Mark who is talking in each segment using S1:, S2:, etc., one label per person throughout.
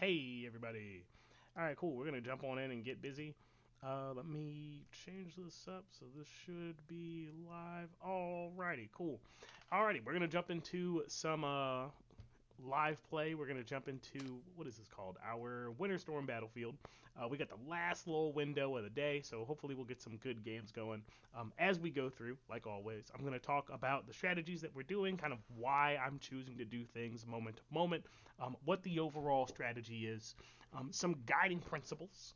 S1: Hey everybody. All right, cool. We're gonna jump on in and get busy. Let me change this up so this should be live. Alrighty, cool. Alrighty, we're gonna jump into some live play. We're gonna jump into what is this called? Our Winterstorm battlefield. We got the last little window of the day, so hopefully we'll get some good games going. As we go through, like always, I'm gonna talk about the strategies that we're doing, kind of why I'm choosing to do things moment to moment, what the overall strategy is, some guiding principles.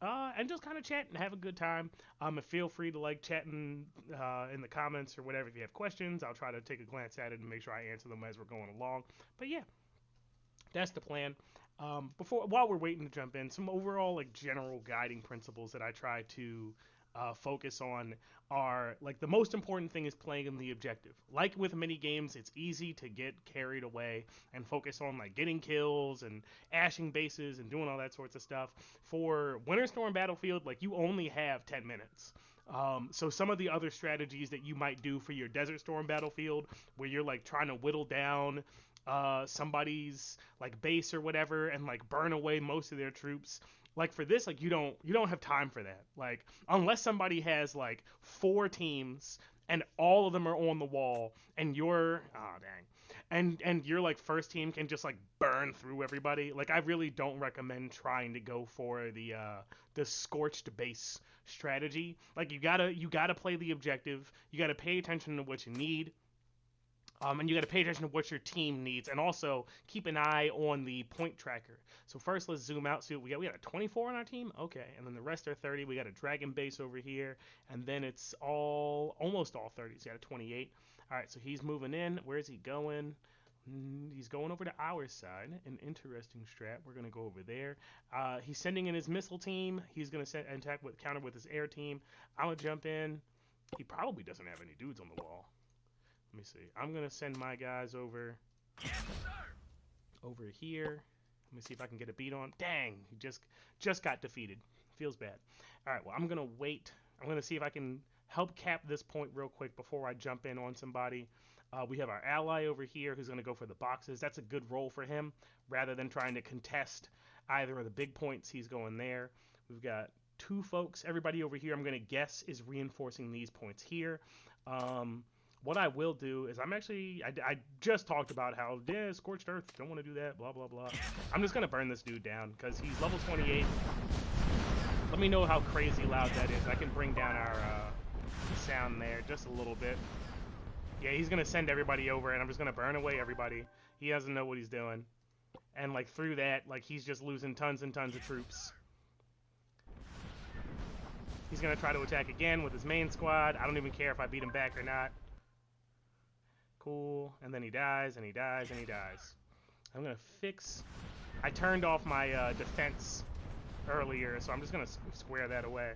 S1: And just kind of chat and have a good time. And feel free to like chatting in the comments or whatever if you have questions. I'll try to take a glance at it and make sure I answer them as we're going along. But yeah, that's the plan. While we're waiting to jump in, some overall like general guiding principles that I try to focus on are like the most important thing is playing in the objective. Like with mini games, it's easy to get carried away and focus on like getting kills and ashing bases and doing all that sorts of stuff. For Winterstorm Battlefield, like you only have 10 minutes. So some of the other strategies that you might do for your Desert Storm Battlefield, where you're like trying to whittle down somebody's like base or whatever and like burn away most of their troops, like for this, like you don't have time for that. Like unless somebody has like four teams and all of them are on the wall and you're dang, and your like first team can just like burn through everybody. Like I really don't recommend trying to go for the scorched base strategy. Like you gotta play the objective. You gotta pay attention to what you need, and you got to pay attention to what your team needs, and also keep an eye on the point tracker. So first, let's zoom out. See what we got. We got a 24 on our team. Okay, and then the rest are 30. We got a dragon base over here, and then it's almost all 30s. So got a 28. All right, so he's moving in. Where's he going? He's going over to our side. An interesting strat. We're gonna go over there. He's sending in his missile team. He's gonna attack with counter with his air team. I'm gonna jump in. He probably doesn't have any dudes on the wall. Let me see. I'm gonna send my guys over here. Let me see if I can get a beat on. Dang, he just got defeated. Feels bad. All right. Well, I'm gonna wait. I'm gonna see if I can help cap this point real quick before I jump in on somebody. We have our ally over here who's gonna go for the boxes. That's a good role for him rather than trying to contest either of the big points. He's going there. We've got two folks. Everybody over here, I'm gonna guess, is reinforcing these points here. What I will do is I just talked about how, yeah, Scorched Earth, don't want to do that, blah, blah, blah. I'm just going to burn this dude down because he's level 28. Let me know how crazy loud that is. I can bring down our sound there just a little bit. Yeah, he's going to send everybody over, and I'm just going to burn away everybody. He doesn't know what he's doing. And, like, through that, like, he's just losing tons and tons of troops. He's going to try to attack again with his main squad. I don't even care if I beat him back or not. Cool. And then he dies, and he dies, and he dies. I'm going to fix... I turned off my defense earlier, so I'm just going to square that away.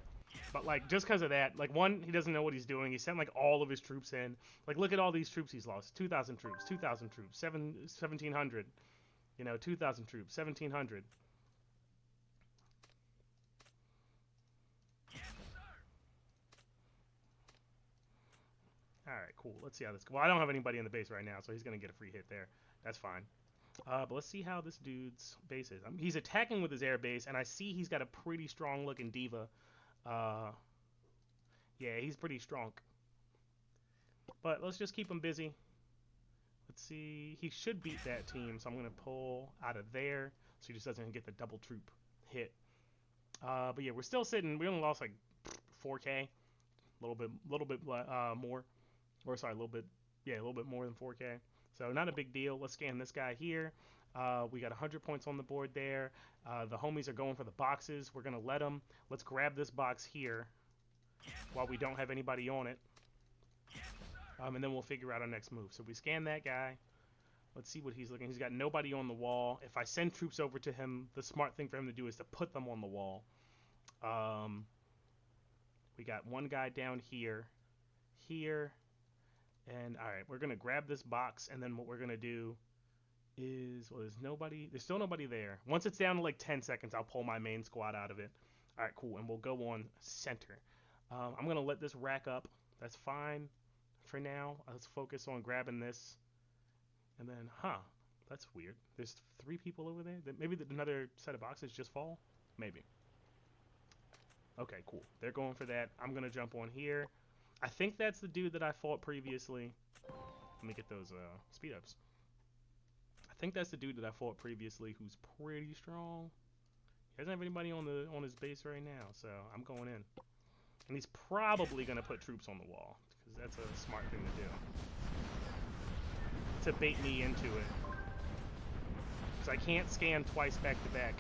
S1: But, like, just because of that, like, one, he doesn't know what he's doing. He sent, like, all of his troops in. Like, look at all these troops he's lost. 2,000 troops, 2,000 troops, 1,700. You know, 2,000 troops, 1,700. Alright, cool. Let's see how this goes. Well, I don't have anybody in the base right now, so he's going to get a free hit there. That's fine. But let's see how this dude's base is. He's attacking with his air base, and I see he's got a pretty strong-looking diva. Yeah, he's pretty strong. But let's just keep him busy. Let's see. He should beat that team, so I'm going to pull out of there so he just doesn't get the double troop hit. But yeah, we're still sitting. We only lost like 4K. A little bit more. Or sorry, a little bit more than 4K. So not a big deal. Let's scan this guy here. We got 100 points on the board there. The homies are going for the boxes. We're going to let them. Let's grab this box here while we don't have anybody on it. And then we'll figure out our next move. So we scan that guy. Let's see what he's looking. He's got nobody on the wall. If I send troops over to him, the smart thing for him to do is to put them on the wall. We got one guy down here. And all right, we're gonna grab this box, and then what we're gonna do is, well, there's still nobody there. Once it's down to like 10 seconds, I'll pull my main squad out of it. All right, cool, and we'll go on center. I'm gonna let this rack up. That's fine for now. Let's focus on grabbing this, and then, That's weird. There's 3 people over there. Maybe another set of boxes just fall? Maybe. Okay, cool. They're going for that. I'm going to jump on here. I think that's the dude that I fought previously. Let me get those speed ups. I think that's the dude that I fought previously who's pretty strong. He doesn't have anybody on his base right now, so I'm going in. And he's probably going to put troops on the wall, because that's a smart thing to do. To bait me into it. Because I can't scan twice back to back.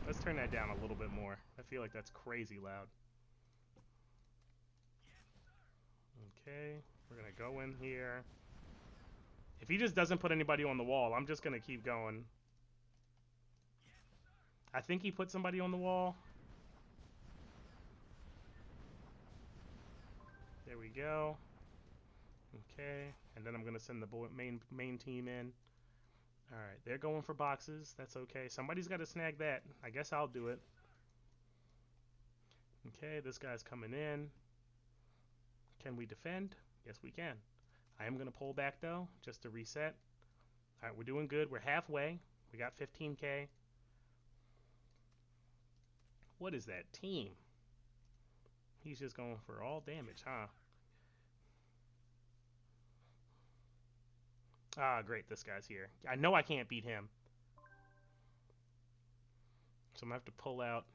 S1: Let's turn that down a little bit more. I feel like that's crazy loud. Okay, we're going to go in here. If he just doesn't put anybody on the wall, I'm just going to keep going. I think he put somebody on the wall. There we go. Okay, and then I'm going to send the main team in. Alright, they're going for boxes. That's okay. Somebody's got to snag that. I guess I'll do it. Okay, this guy's coming in. Can we defend? Yes, we can. I am going to pull back, though, just to reset. Alright, we're doing good. We're halfway. We got 15k. What is that team? He's just going for all damage, huh? Ah, great, this guy's here. I know I can't beat him. So I'm going to have to pull out.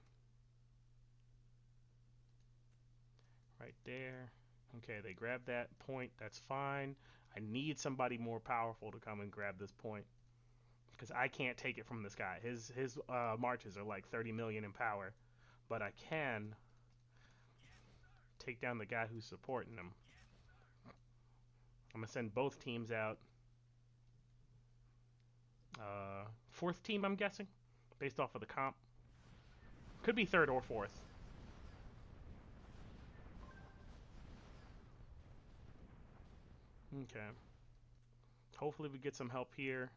S1: Right there. Okay, they grabbed that point. That's fine. I need somebody more powerful to come and grab this point. Because I can't take it from this guy. His marches are like 30 million in power. But I can take down the guy who's supporting him. I'm going to send both teams out. Fourth team, I'm guessing, based off of the comp. Could be third or fourth. Okay. Hopefully we get some help here.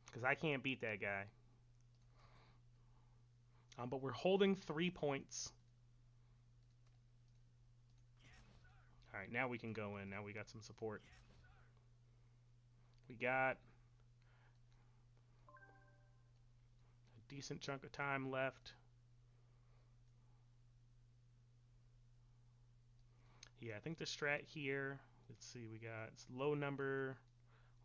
S1: Because I can't beat that guy. But we're holding 3 points. Alright, now we can go in. Now we got some support. We got a decent chunk of time left. Yeah, I think the strat here, let's see, we got it's low number.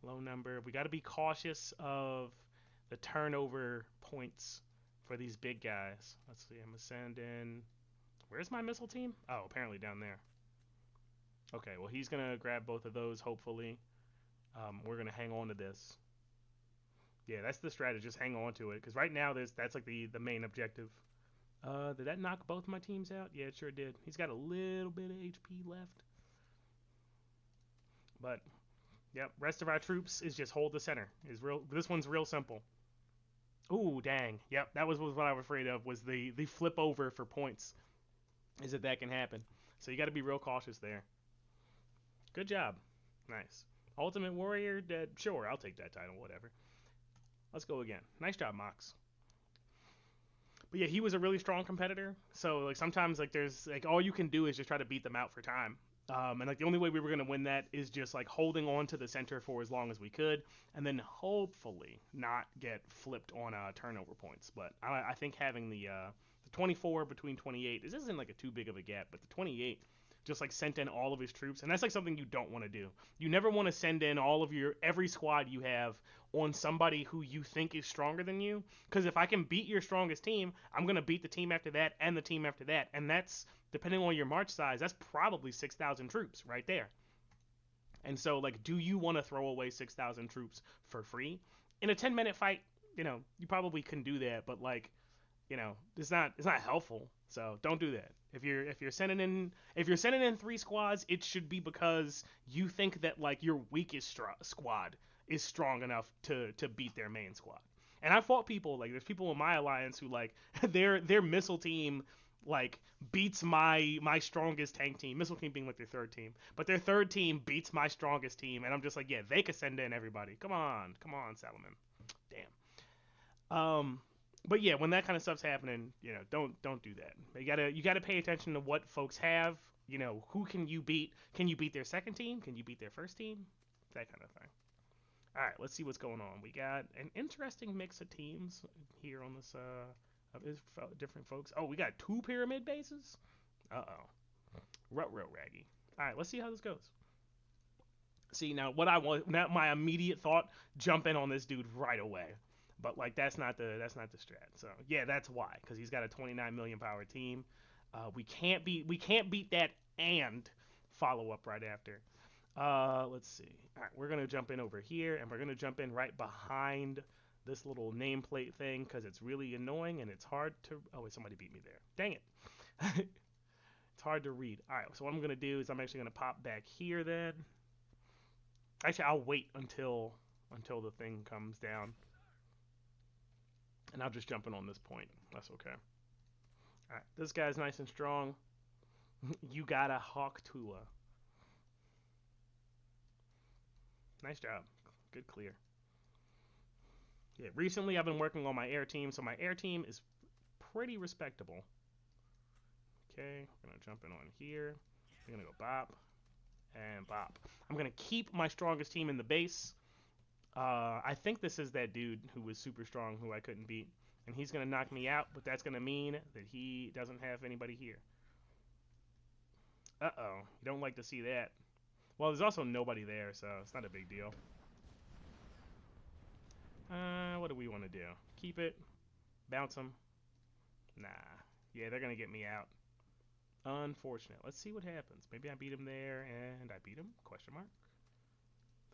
S1: We got to be cautious of the turnover points for these big guys. Let's see, I'm going to send in, where's my missile team? Oh, apparently down there. Okay, well, he's going to grab both of those, hopefully. We're going to hang on to this. Yeah, that's the strategy, just hang on to it. Because right now, that's like the main objective. Did that knock both my teams out? Yeah, it sure did. He's got a little bit of HP left. But, yep, rest of our troops is just hold the center. This one's real simple. Ooh, dang. Yep, that was what I was afraid of, was the flip over for points. Is that can happen. So you got to be real cautious there. Good job. Nice. Ultimate Warrior, sure, I'll take that title, whatever. Let's go again. Nice job, Mox. But yeah, he was a really strong competitor. So like sometimes like there's like all you can do is just try to beat them out for time. And like the only way we were gonna win that is just like holding on to the center for as long as we could, and then hopefully not get flipped on turnover points. But I think having the 24 between 28, this isn't like a too big of a gap, but the 28 just like sent in all of his troops, and that's like something you don't want to do. You never want to send in every squad you have on somebody who you think is stronger than you, because if I can beat your strongest team, I'm going to beat the team after that and the team after that, and that's, depending on your march size, that's probably 6,000 troops right there. And so like, do you want to throw away 6,000 troops for free in a 10-minute fight? You know, you probably couldn't do that, but like, you know, it's not helpful. So don't do that. If you're sending in 3 squads, it should be because you think that like your weakest squad is strong enough to beat their main squad. And I fought people, like there's people in my alliance who like their missile team like beats my strongest tank team, missile team being like their third team, but their third team beats my strongest team, and I'm just like, yeah, they could send in everybody. Come on, Salomon. Damn. But yeah, when that kind of stuff's happening, you know, don't do that. You gotta pay attention to what folks have. You know, who can you beat? Can you beat their second team? Can you beat their first team? that kind of thing. All right, let's see what's going on. We got an interesting mix of teams here on this of different folks. Oh, we got 2 pyramid bases. Uh-oh. Row raggy. All right, let's see how this goes. See, now what I want, now my immediate thought, jump in on this dude right away. But like that's not the strat. So yeah, that's why, because he's got a 29 million power team. We can't beat that and follow up right after. Let's see. All right, we're gonna jump in over here, and we're gonna jump in right behind this little nameplate thing because it's really annoying and it's hard to. Oh wait, somebody beat me there. Dang it. It's hard to read. All right, so what I'm gonna do is I'm actually gonna pop back here then. Actually, I'll wait until the thing comes down, and I'll just jump in on this point. That's okay. All right, this guy's nice and strong. You got a Hawk Tula. Nice job. Good clear. Yeah, recently I've been working on my air team, so my air team is pretty respectable. Okay, we're gonna jump in on here. We're gonna go bop and bop. I'm gonna keep my strongest team in the base. I think this is that dude who was super strong who I couldn't beat, and he's gonna knock me out. But that's gonna mean that he doesn't have anybody here. Uh-oh, you don't like to see that. Well, there's also nobody there, so it's not a big deal. What do we want to do? Keep it? Bounce them? Nah. Yeah, they're gonna get me out. Unfortunate. Let's see what happens. Maybe I beat him there, and I beat him? Question mark.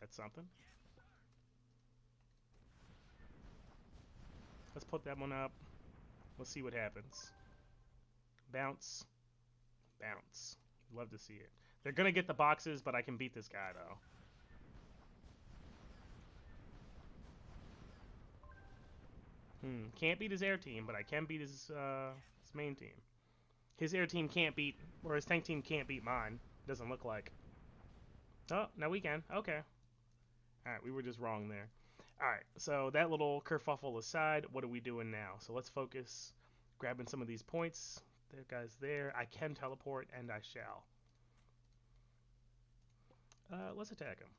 S1: That's something. Let's put that one up. Let's see what happens. Bounce. Bounce. Love to see it. They're gonna get the boxes, but I can beat this guy, though. Can't beat his air team, but I can beat his main team. His air team can't beat, or his tank team can't beat mine. Doesn't look like. Oh, now we can. Okay. Alright, we were just wrong there. Alright, so that little kerfuffle aside, what are we doing now? So let's focus. Grabbing some of these points. There, guys, there. I can teleport, and I shall. Let's attack him.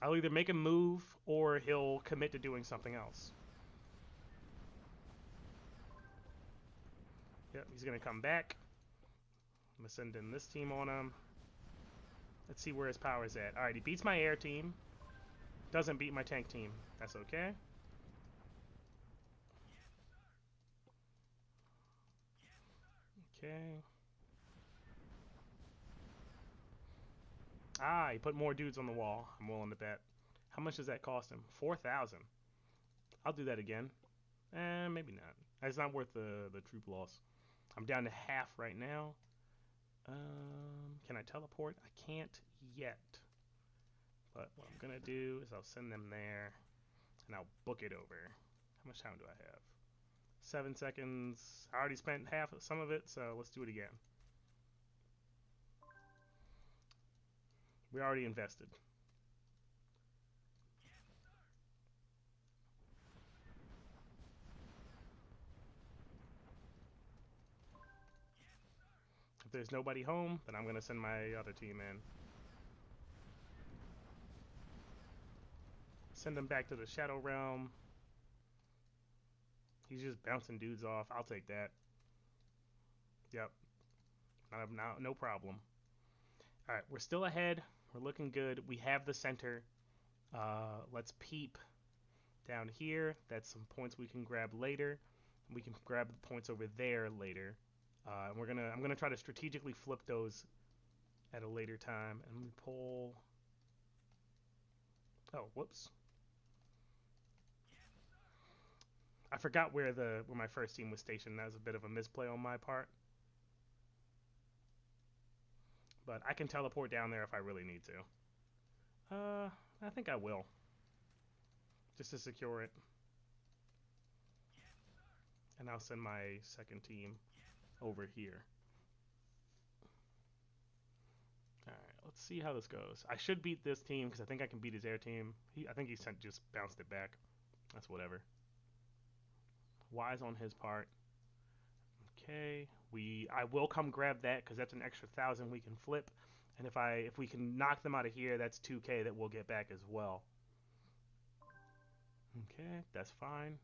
S1: I'll either make him move, or he'll commit to doing something else. Yep, he's going to come back. I'm going to send in this team on him. Let's see where his power's at. Alright, he beats my air team. Doesn't beat my tank team. That's okay. Okay. Ah, he put more dudes on the wall. I'm willing to bet. How much does that cost him? 4,000. I'll do that again. Maybe not. It's not worth the troop loss. I'm down to half right now. Can I teleport? I can't yet. But what I'm gonna do is I'll send them there, and I'll book it over. How much time do I have? 7 seconds. I already spent half of some of it, so let's do it again. We already invested. If there's nobody home, then I'm gonna send my other team in. Send him back to the Shadow Realm. He's just bouncing dudes off. I'll take that. Yep. No problem. Alright, we're still ahead. We're looking good. We have the center. Let's peep down here. That's some points we can grab later. We can grab the points over there later. I'm gonna try to strategically flip those at a later time. And we pull. Oh, whoops. I forgot where my first team was stationed. That was a bit of a misplay on my part. But I can teleport down there if I really need to. I think I will. Just to secure it. And I'll send my second team over here. Alright, let's see how this goes. I should beat this team because I think I can beat his air team. I think he just bounced it back. That's whatever. Wise on his part. Okay, I will come grab that because that's an extra 1,000 we can flip, And if we can knock them out of here, that's 2K that we'll get back as well. Okay, that's fine.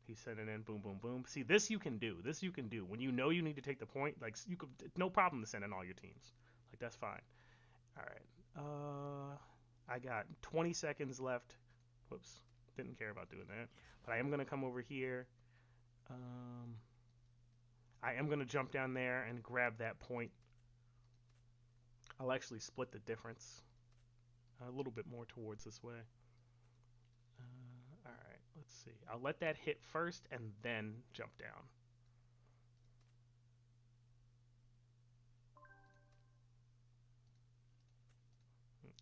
S1: He's sending in boom, boom, boom. See, this you can do. This you can do. When you know you need to take the point, like you could, no problem to send in all your teams. Like that's fine. All right. I got 20 seconds left. Whoops, didn't care about doing that. But I am gonna come over here. I am gonna jump down there and grab that point. I'll actually split the difference a little bit more towards this way. All right, let's see. I'll let that hit first and then jump down.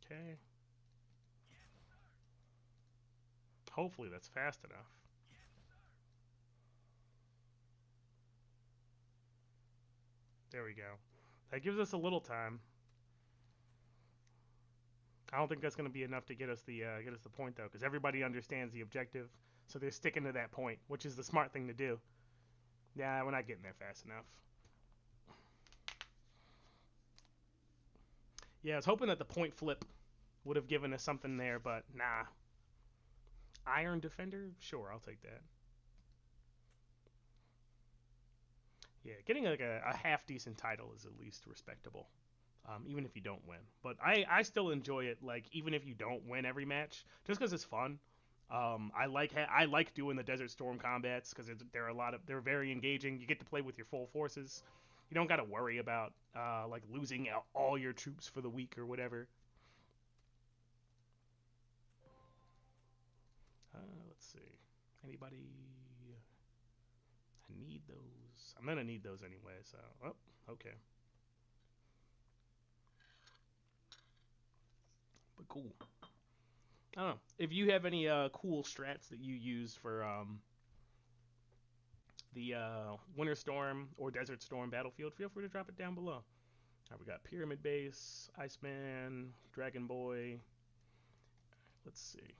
S1: Okay. Hopefully that's fast enough. There we go. That gives us a little time. I don't think that's going to be enough to get us the point though, because everybody understands the objective, so they're sticking to that point, which is the smart thing to do. Yeah, we're not getting there fast enough. Yeah, I was hoping that the point flip would have given us something there, but nah. Iron Defender? Sure, I'll take that. Yeah, getting like a half decent title is at least respectable, even if you don't win. But I still enjoy it, like even if you don't win every match, just because it's fun. I like doing the Desert Storm combats because they're very engaging. You get to play with your full forces. You don't got to worry about like losing all your troops for the week or whatever. Let's see. Anybody? I need those. I'm gonna need those anyway. So, oh, okay. But cool. I don't know if you have any cool strats that you use for the Winterstorm or Desert Storm battlefield. Feel free to drop it down below. All right, we got Pyramid Base, Iceman, Dragon Boy. Let's see.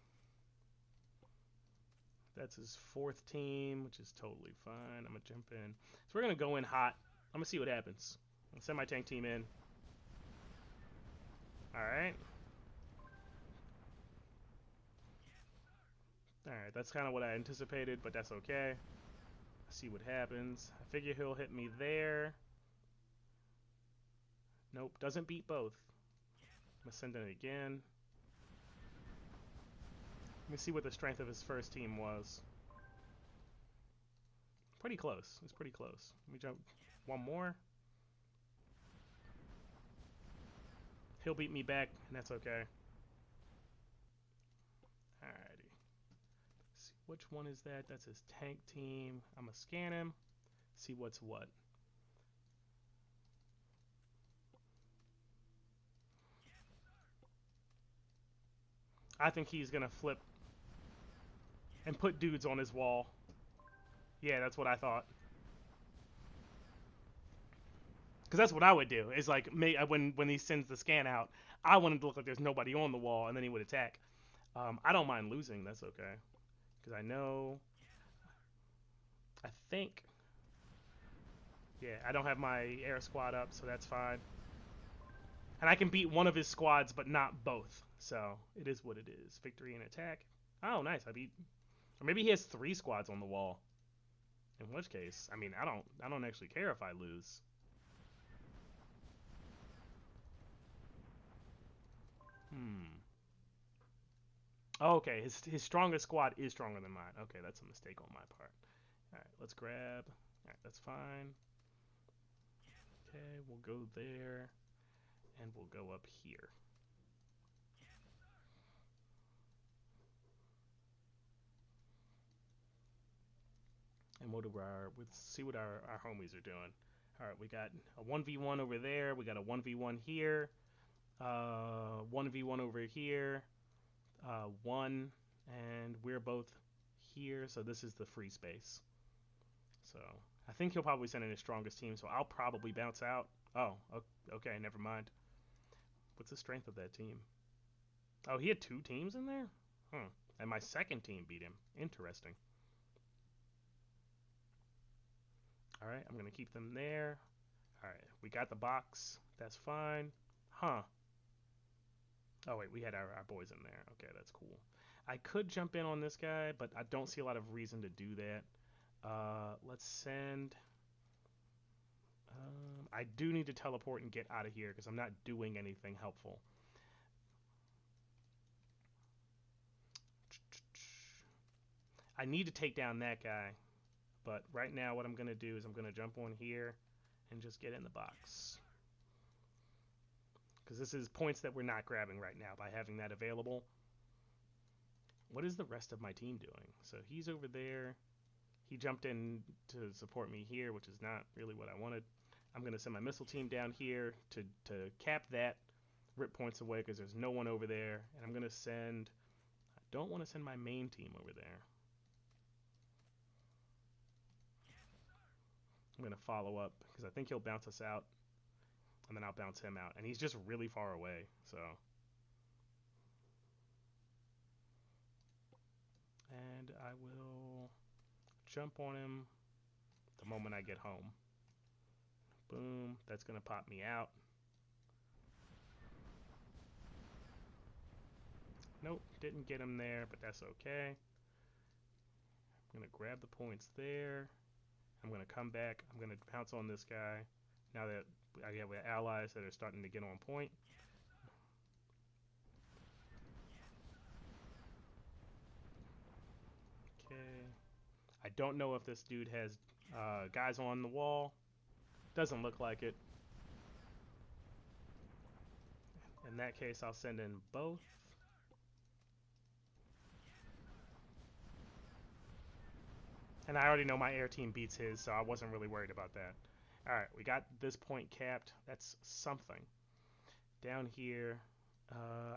S1: That's his fourth team, which is totally fine. I'm gonna jump in. So we're gonna go in hot. I'm gonna see what happens. I'll send my tank team in. All right. All right. That's kind of what I anticipated, but that's okay. See what happens. I figure he'll hit me there. Nope, doesn't beat both. I'm gonna send it again. Let me see what the strength of his first team was. Pretty close. It's pretty close. Let me jump one more. He'll beat me back, and that's okay. Alrighty. See, which one is that? That's his tank team. I'm gonna scan him. See what's what. I think he's gonna flip and put dudes on his wall. Yeah, that's what I thought. Because that's what I would do. Is like when he sends the scan out, I want him to look like there's nobody on the wall, and then he would attack. I don't mind losing. That's okay. Because I know. I think. Yeah, I don't have my air squad up, so that's fine. And I can beat one of his squads, but not both. So it is what it is. Victory and attack. Oh, nice. I beat. Or maybe he has 3 squads on the wall. In which case, I mean, I don't actually care if I lose. Hmm. Oh, okay, his strongest squad is stronger than mine. Okay, that's a mistake on my part. All right, let's grab. All right, that's fine. Okay, we'll go there, and we'll go up here. And let's see what our homies are doing. All right, we got a 1v1 over there. We got a 1v1 here. 1v1 over here. 1, and we're both here, so this is the free space. So I think he'll probably send in his strongest team, so I'll probably bounce out. Oh, okay, never mind. What's the strength of that team? Oh, he had 2 teams in there? Huh. And my second team beat him. Interesting. Alright, I'm going to keep them there. Alright, we got the box. That's fine. Huh. Oh, wait, we had our boys in there. Okay, that's cool. I could jump in on this guy, but I don't see a lot of reason to do that. Let's send... I do need to teleport and get out of here because I'm not doing anything helpful. I need to take down that guy, but right now what I'm going to do is I'm going to jump on here and just get in the box. Because this is points that we're not grabbing right now by having that available. What is the rest of my team doing? So he's over there. He jumped in to support me here, which is not really what I wanted. I'm going to send my missile team down here to cap that, rip points away because there's no one over there. And I'm going to send... I don't want to send my main team over there. I'm going to follow up because I think he'll bounce us out. And then I'll bounce him out. And he's just really far away, so... And I will jump on him the moment I get home. Boom. That's going to pop me out. Nope, didn't get him there, but that's okay. I'm going to grab the points there. I'm going to come back. I'm going to pounce on this guy. Now that I have allies that are starting to get on point. Okay. I don't know if this dude has guys on the wall. Doesn't look like it. In that case, I'll send in both. And I already know my air team beats his, so I wasn't really worried about that. Alright, we got this point capped. That's something. Down here,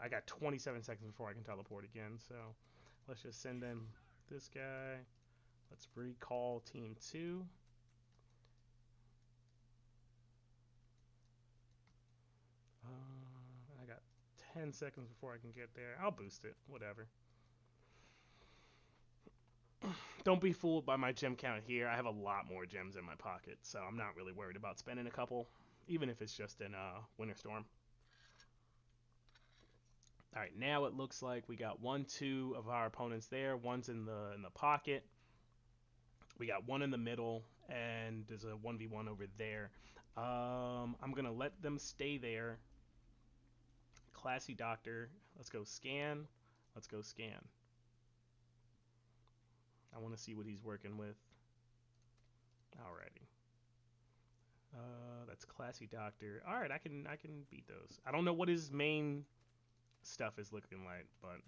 S1: I got 27 seconds before I can teleport again, so let's just send in this guy. Let's recall Team 2. I got 10 seconds before I can get there. I'll boost it, whatever. Don't be fooled by my gem count here. I have a lot more gems in my pocket, so I'm not really worried about spending a couple, even if it's just in Winterstorm. All right, now it looks like we got 1, 2 of our opponents there. One's in the pocket. We got one in the middle, and there's a 1v1 over there. I'm gonna let them stay there. Classy Doctor. Let's go scan. Let's go scan. I want to see what he's working with. Alrighty. That's Classy Doctor. All right, I can beat those. I don't know what his main stuff is looking like, but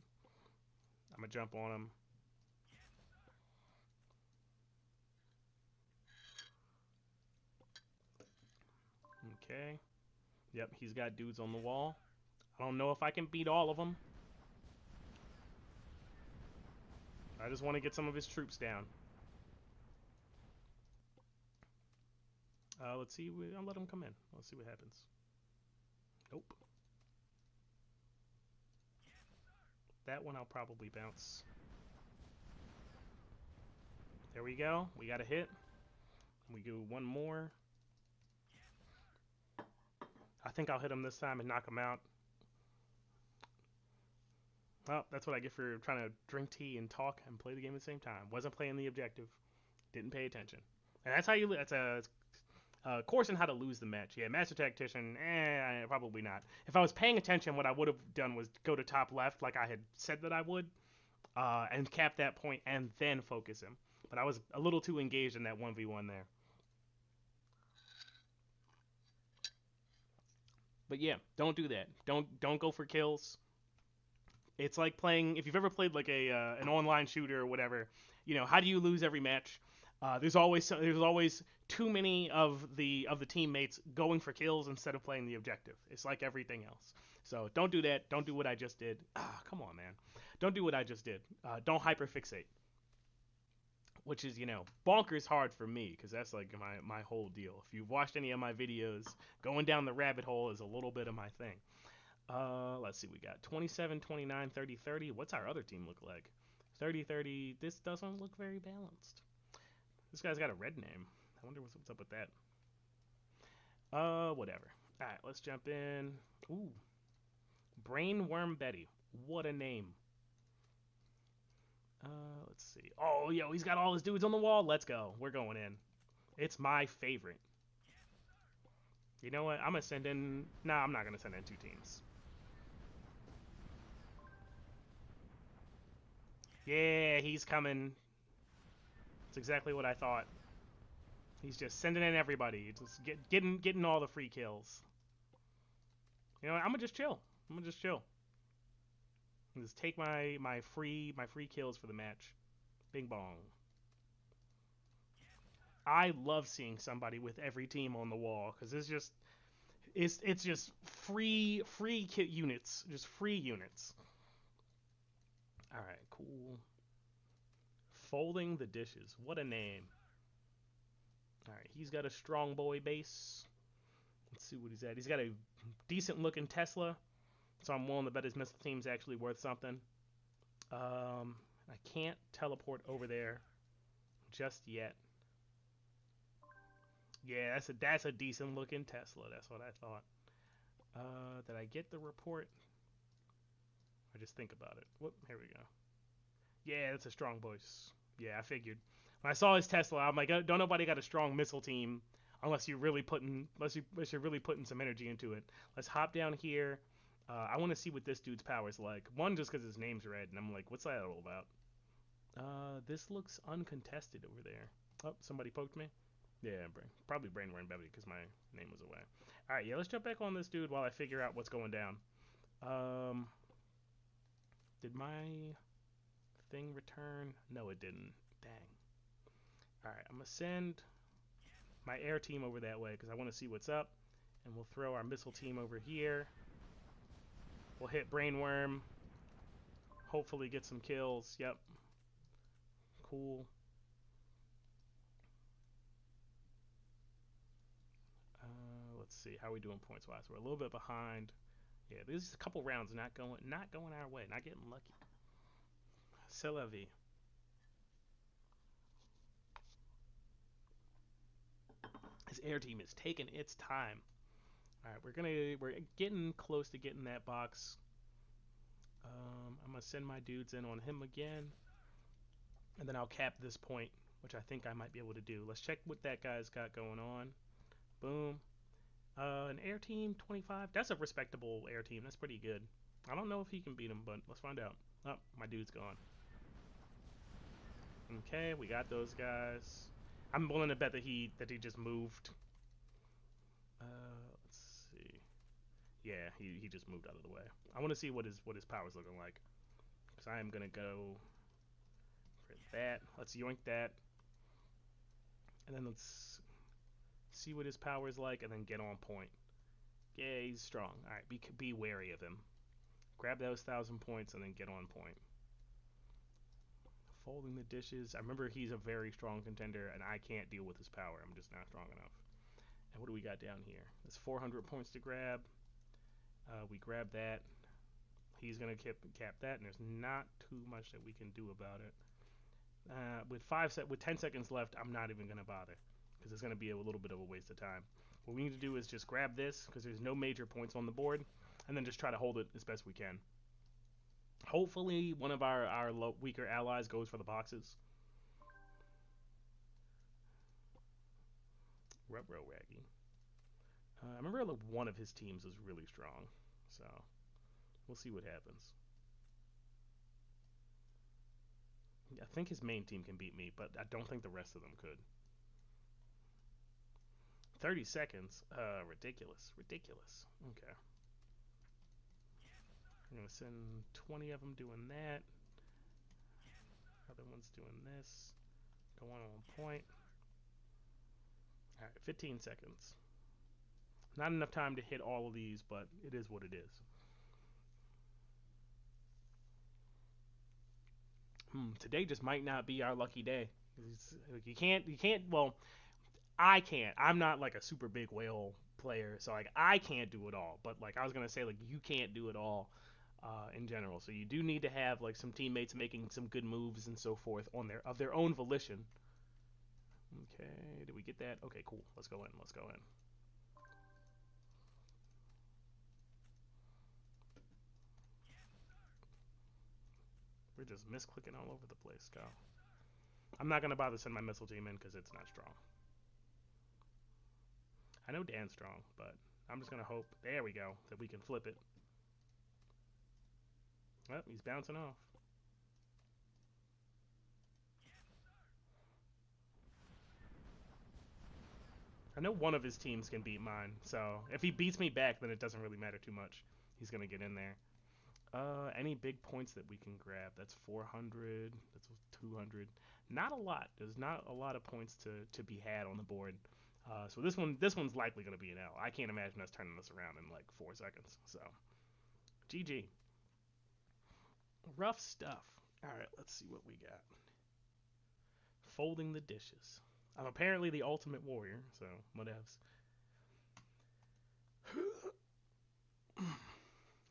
S1: I'm gonna jump on him. Okay. Yep, he's got dudes on the wall. I don't know if I can beat all of them. I just want to get some of his troops down. Let's see. I'll let him come in. Let's see what happens. Nope. That one I'll probably bounce. There we go. We got a hit. We do one more. I think I'll hit him this time and knock him out. Well, that's what I get for trying to drink tea and talk and play the game at the same time. Wasn't playing the objective. Didn't pay attention. And that's how you... That's a course on how to lose the match. Yeah, Master Tactician, probably not. If I was paying attention, what I would have done was go to top left like I had said that I would, and cap that point and then focus him. But I was a little too engaged in that 1v1 there. But yeah, don't do that. Don't go for kills. It's like playing, if you've ever played like an online shooter or whatever, you know, how do you lose every match? There's always too many of the teammates going for kills instead of playing the objective. It's like everything else. So don't do that. Don't do what I just did. Come on, man. Don't do what I just did. Don't hyperfixate. Which is, you know, bonkers hard for me because that's like my whole deal. If you've watched any of my videos, going down the rabbit hole is a little bit of my thing. Let's see. We got 27, 29, 30, 30. What's our other team look like? 30, 30. This doesn't look very balanced. This guy's got a red name. I wonder what's up with that. Whatever. Alright, let's jump in. Ooh, Brainworm Betty. What a name. Let's see. Oh, yo, he's got all his dudes on the wall. Let's go. We're going in. It's my favorite. You know what? I'm gonna send in. Nah, I'm not gonna send in 2 teams. Yeah, he's coming. It's exactly what I thought. He's just sending in everybody, just getting all the free kills. You know what? I'm gonna just chill. I'm gonna just chill. Just take my free kills for the match. Bing bong. I love seeing somebody with every team on the wall because it's just free kit units, just free units. All right, cool. Folding the dishes. What a name. All right, he's got a strong boy base. Let's see what he's at. He's got a decent looking Tesla, so I'm willing to bet his missile team's actually worth something. I can't teleport over there just yet. Yeah, that's a decent looking Tesla. That's what I thought. Did I get the report? I just think about it. Whoop, here we go. Yeah, that's a strong voice. Yeah, I figured. When I saw his Tesla, I'm like, don't nobody got a strong missile team unless you're really putting some energy into it. Let's hop down here. I want to see what this dude's power is like. One, just because his name's red, and I'm like, what's that all about? This looks uncontested over there. Oh, somebody poked me. Yeah, probably Brainworm Bevy because my name was away. All right, yeah, let's jump back on this dude while I figure out what's going down. Um, did my thing return? No, it didn't. Dang. All right, I'm gonna send my air team over that way because I want to see what's up, and we'll throw our missile team over here. We'll hit Brainworm. Hopefully get some kills. Yep. Cool. Let's see how are we doing points wise. We're a little bit behind. Yeah, there's a couple rounds not going our way, not getting lucky. C'est la vie. His air team is taking its time. All right, we're getting close to getting that box. I'm gonna send my dudes in on him again, and then I'll cap this point, which I think I might be able to do. Let's check what that guy's got going on. Boom. An air team 25. That's a respectable air team. That's pretty good. I don't know if he can beat him, but let's find out. Oh, my dude's gone. Okay, we got those guys. I'm willing to bet that he just moved. Let's see. Yeah, he just moved out of the way. I want to see what his power's looking like, because I am gonna go for that. Let's yoink that, and then let's see what his power's like, and then get on point. Yeah, he's strong. All right, be wary of him. Grab those 1,000 points and then get on point. Folding the dishes. I remember he's a very strong contender, and I can't deal with his power. I'm just not strong enough. And what do we got down here? There's 400 points to grab. We grab that. He's gonna cap that, and there's not too much that we can do about it. With 10 seconds left, I'm not even gonna bother because it's gonna be a little bit of a waste of time. What we need to do is just grab this because there's no major points on the board, and then just try to hold it as best we can. Hopefully, one of our weaker allies goes for the boxes. Rubro Raggy. I remember one of his teams was really strong, so we'll see what happens. I think his main team can beat me, but I don't think the rest of them could. 30 seconds? Ridiculous. Ridiculous. Okay. I'm going to send 20 of them doing that. Other one's doing this. Going on point. Alright, 15 seconds. Not enough time to hit all of these, but it is what it is. Today just might not be our lucky day. You can't, well, I can't. I'm not like a super big whale player, so like I can't do it all. But like I was gonna say, like you can't do it all in general. So you do need to have like some teammates making some good moves and so forth of their own volition. Okay, did we get that? Okay, cool. Let's go in. Let's go in. We're just misclicking all over the place, go. I'm not going to bother sending my missile team in because it's not strong. I know Dan's strong, but I'm just going to hope, there we go, that we can flip it. Well, he's bouncing off. I know one of his teams can beat mine, so if he beats me back, then it doesn't really matter too much. He's going to get in there. Any big points that we can grab? That's 400. That's 200. Not a lot. There's not a lot of points to be had on the board. So this one's likely going to be an L. I can't imagine us turning this around in like 4 seconds. So, GG. Rough stuff. All right, let's see what we got. Folding the dishes. I'm apparently the ultimate warrior, so whatevs.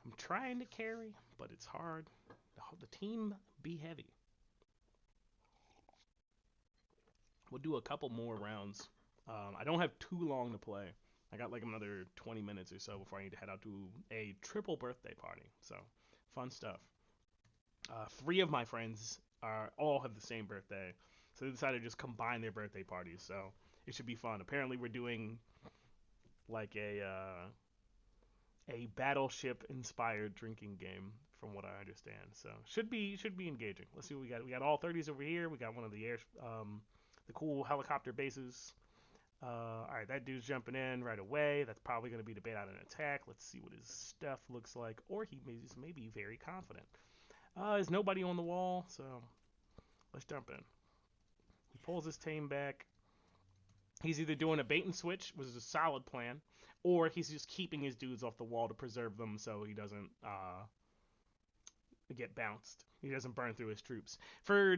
S1: I'm trying to carry, but it's hard. The team be heavy. We'll do a couple more rounds. I don't have too long to play. I got like another 20 minutes or so before I need to head out to a triple birthday party. So, fun stuff. 3 of my friends all have the same birthday, so they decided to just combine their birthday parties. So it should be fun. Apparently, we're doing like a battleship inspired drinking game from what I understand. So should be engaging. Let's see what we got. We got all 30s over here. We got one of the the cool helicopter bases. All right, that dude's jumping in right away. That's probably going to be to bait out an attack. Let's see what his stuff looks like, or he may be very confident. There's nobody on the wall, so let's jump in. He pulls his team back. He's either doing a bait and switch, which is a solid plan, or he's just keeping his dudes off the wall to preserve them so he doesn't get bounced. He doesn't burn through his troops. For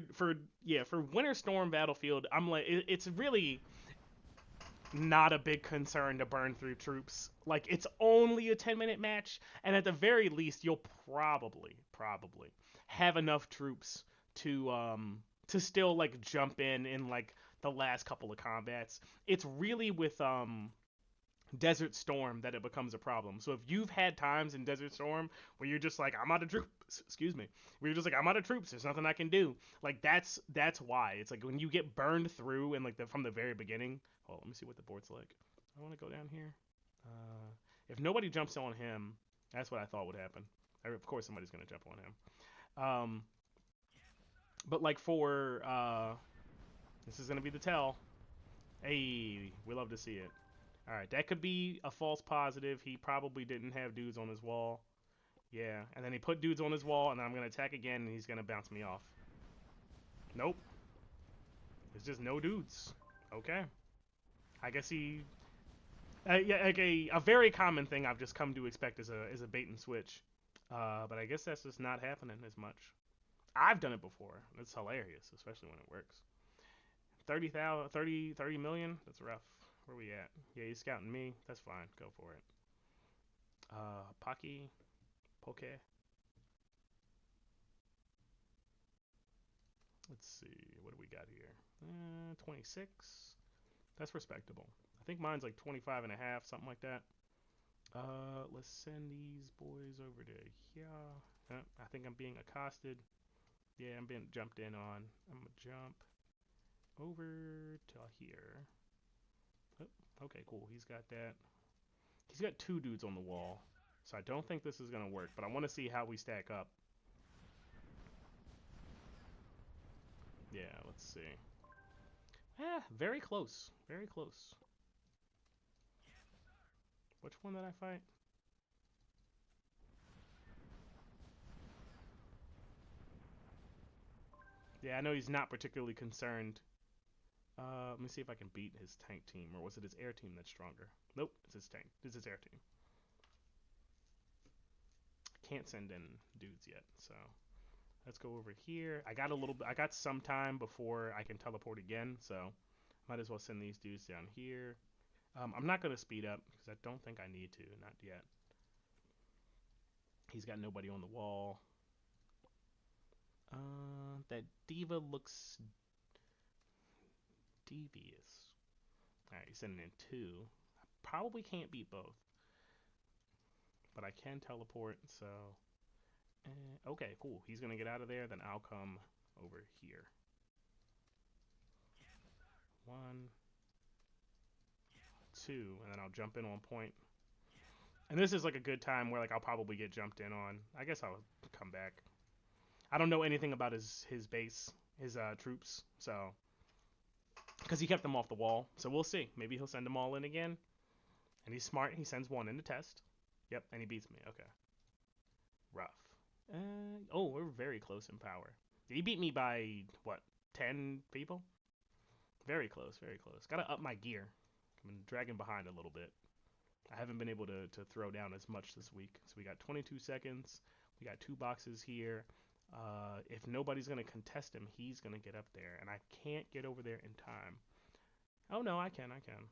S1: Winterstorm Battlefield, I'm like it's really not a big concern to burn through troops. Like it's only a 10-minute match, and at the very least, you'll probably have enough troops to still like jump in like the last couple of combats. It's really with Desert Storm that it becomes a problem. So if you've had times in Desert Storm where you're just like, I'm out of troops, excuse me, where you're just like, I'm out of troops, there's nothing I can do. Like that's why. It's like when you get burned through and like from the very beginning. Well, let me see what the board's like. I want to go down here. If nobody jumps on him, that's what I thought would happen. Of course, somebody's gonna jump on him. But like for this is gonna be the tell. Hey, we love to see it. All right, that could be a false positive. He probably didn't have dudes on his wall. Yeah, and then he put dudes on his wall, and then I'm gonna attack again, and he's gonna bounce me off. Nope. There's just no dudes. Okay. I guess he. Yeah, like a very common thing I've just come to expect is a bait and switch. But I guess that's just not happening as much. I've done it before. It's hilarious, especially when it works. 30 million? That's rough. Where we at? Yeah, he's scouting me. That's fine. Go for it. Pocky. Poke. Let's see. What do we got here? 26. That's respectable. I think mine's like 25 and a half, something like that. Let's send these boys over to here. I think I'm being accosted. Yeah, I'm being jumped in on. I'm gonna jump over to here. Oh, okay, cool. He's got that. He's got 2 dudes on the wall. So I don't think this is gonna work, but I want to see how we stack up. Yeah, let's see. Very close. Very close. Which one did I fight? Yeah, I know he's not particularly concerned. Let me see if I can beat his tank team, or was it his air team that's stronger? Nope, it's his tank. It's his air team. Can't send in dudes yet, so let's go over here. I got some time before I can teleport again, so might as well send these dudes down here. I'm not gonna speed up because I don't think I need to, not yet. He's got nobody on the wall. That diva looks devious. Alright, he's sending in 2. I probably can't beat both. But I can teleport, so Okay, cool. He's gonna get out of there, then I'll come over here. One, two, and then I'll jump in on point. And this is like a good time where like I'll probably get jumped in on. I guess I'll come back. I don't know anything about his base, his troops, so because he kept them off the wall. So we'll see. Maybe he'll send them all in again. And he's smart. He sends one in to test. Yep, and he beats me. Okay, rough. Oh, we're very close in power. He beat me by what? 10 people? Very close, very close. Gotta up my gear. I've been dragging behind a little bit. I haven't been able to throw down as much this week. So we got 22 seconds. We got 2 boxes here. If nobody's going to contest him, he's going to get up there. And I can't get over there in time. Oh, no, I can. I can.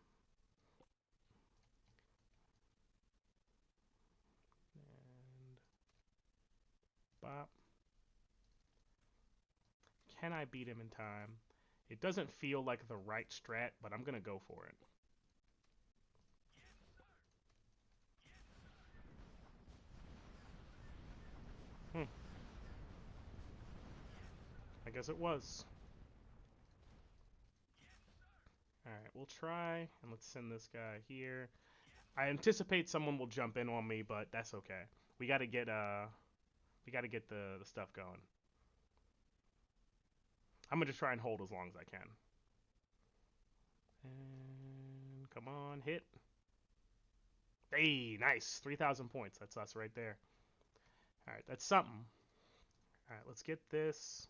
S1: And bop. Can I beat him in time? It doesn't feel like the right strat, but I'm going to go for it. Hmm. I guess it was. Alright, we'll try. And let's send this guy here. I anticipate someone will jump in on me, but that's okay. We gotta get the stuff going. I'm gonna just try and hold as long as I can. And come on, hit. Hey, nice. 3,000 points. That's us right there. Alright, that's something. Alright, let's get this.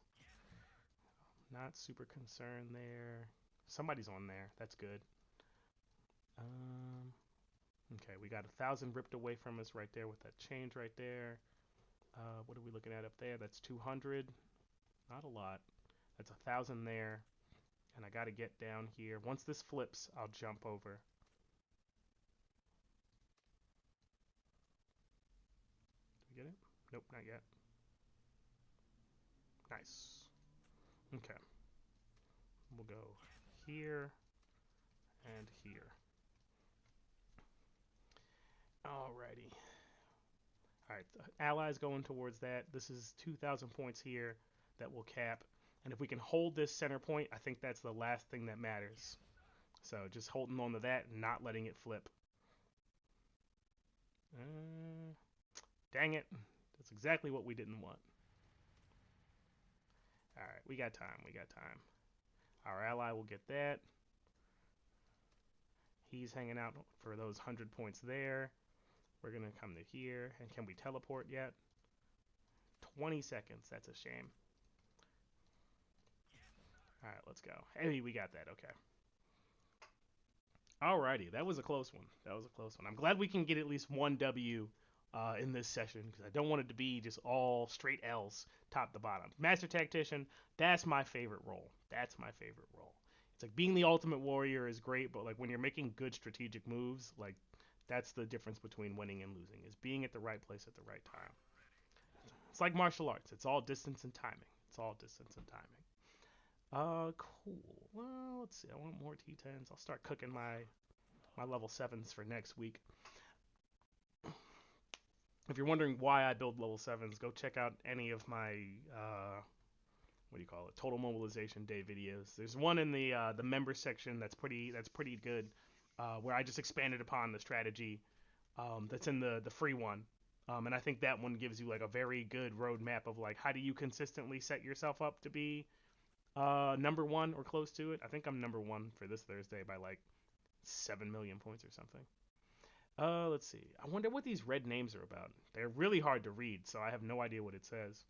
S1: Not super concerned there. Somebody's on there. That's good. Okay, we got 1,000 ripped away from us right there with that change right there. What are we looking at up there? That's 200. Not a lot. That's 1,000 there. And I got to get down here. Once this flips, I'll jump over. Did we get it? Nope, not yet. Nice. Okay. We'll go here and here. Alrighty. Alright, the allies going towards that. This is 2,000 points here that will cap. And if we can hold this center point, I think that's the last thing that matters. So just holding on to that and not letting it flip. Dang it. That's exactly what we didn't want. Alright, we got time. We got time. Our ally will get that. He's hanging out for those 100 points there. We're going to come to here. And can we teleport yet? 20 seconds. That's a shame. Alright, let's go. Hey, we got that. Okay. Alrighty, that was a close one. That was a close one. I'm glad we can get at least one W in this session because I don't want it to be just all straight L's top to bottom. Master Tactician, that's my favorite role. That's my favorite role. It's like being the ultimate warrior is great, but like when you're making good strategic moves, like that's the difference between winning and losing is being at the right place at the right time. It's like martial arts. It's all distance and timing. It's all distance and timing. Cool. Well, let's see. I want more T10s. I'll start cooking my level 7s for next week. If you're wondering why I build level 7s, go check out any of my what do you call it? Total Mobilization Day videos. There's one in the member section that's pretty good, where I just expanded upon the strategy that's in the free one. And I think that one gives you like a very good roadmap of like how do you consistently set yourself up to be number one or close to it. I think I'm number one for this Thursday by like 7 million points or something. Let's see. I wonder what these red names are about. They're really hard to read, so I have no idea what it says.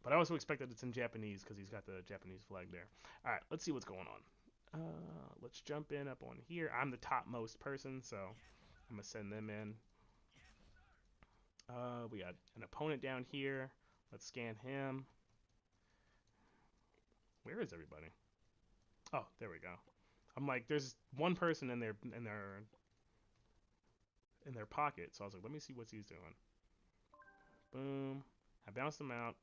S1: But I also expect that it's in Japanese because he's got the Japanese flag there. All right, let's see what's going on. Let's jump in up on here. I'm the topmost person, so I'm gonna send them in. We got an opponent down here. Let's scan him. Where is everybody? Oh, there we go. I'm like, there's one person in their pocket, so I was like, let me see what he's doing. Boom. I bounced him out,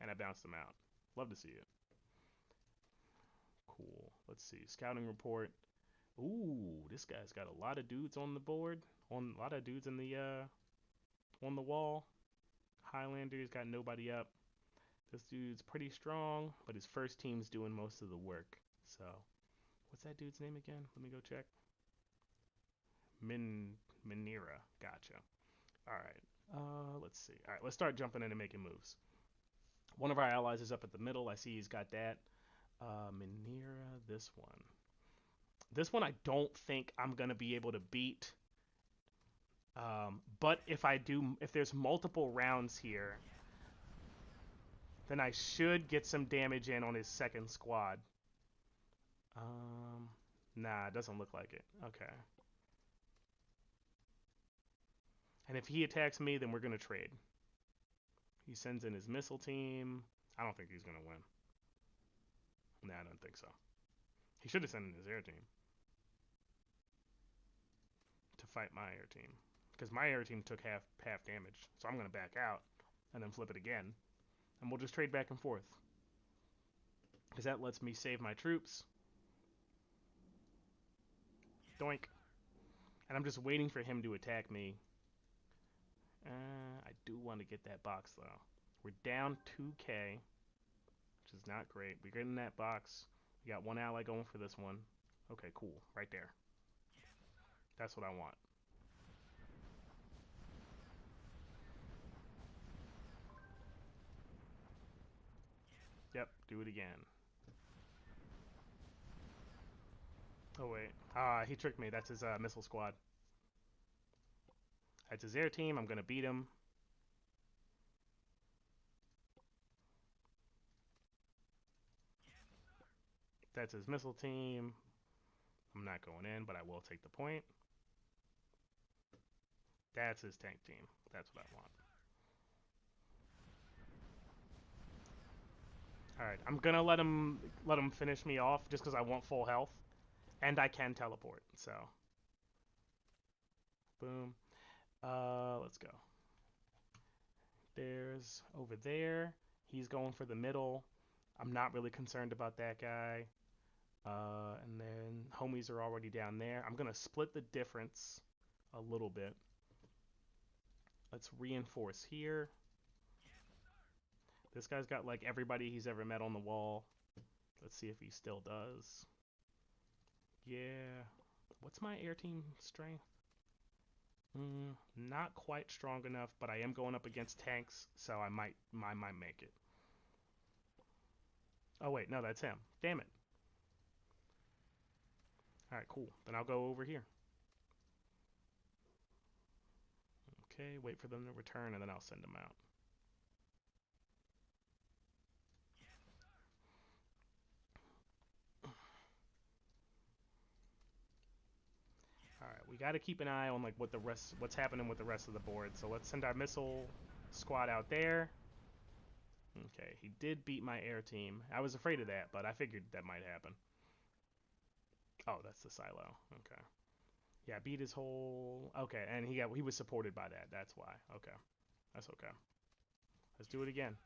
S1: and I bounced him out. Love to see it. Cool. Let's see. Scouting report. Ooh, this guy's got a lot of dudes on the board. On a lot of dudes in the on the wall. Highlander's got nobody up. This dude's pretty strong, but his first team's doing most of the work. So, what's that dude's name again? Let me go check. Minera. Gotcha. All right. Let's see. All right, let's start jumping in and making moves. One of our allies is up at the middle. I see he's got that. Minera, this one. This one I don't think I'm gonna be able to beat. But if I do, if there's multiple rounds here, then I should get some damage in on his second squad. Nah, it doesn't look like it. Okay. And if he attacks me, then we're gonna trade. He sends in his missile team. I don't think he's gonna win. Nah, I don't think so. He should have sent in his air team to fight my air team, because my air team took half damage. So I'm gonna back out and then flip it again, and we'll just trade back and forth, because that lets me save my troops. Doink. And I'm just waiting for him to attack me. I do want to get that box though. We're down 2k, which is not great. We're getting that box. We got one ally going for this one. Okay, cool. Right there. That's what I want. Yep, do it again. Oh wait. He tricked me. That's his missile squad. That's his air team. I'm gonna beat him. That's his missile team. I'm not going in, but I will take the point. That's his tank team. That's what I want. Alright, I'm gonna let him finish me off just because I want full health. And I can teleport, so. Boom. Let's go. There's over there. He's going for the middle. I'm not really concerned about that guy. And then homies are already down there. I'm gonna split the difference a little bit. Let's reinforce here. This guy's got like everybody he's ever met on the wall. Let's see if he still does. Yeah. What's my air team strength? Not quite strong enough, but I am going up against tanks, so I might make it. Oh wait, no, that's him. Damn it. All right, cool. Then I'll go over here. Okay, wait for them to return, and then I'll send them out. All right, we got to keep an eye on like what's happening with the rest of the board. So let's send our missile squad out there. Okay, he did beat my air team. I was afraid of that, but I figured that might happen. Oh, that's the silo. Okay. Yeah, beat his whole. Okay, and he was supported by that. That's why. Okay, that's okay. Let's do it again.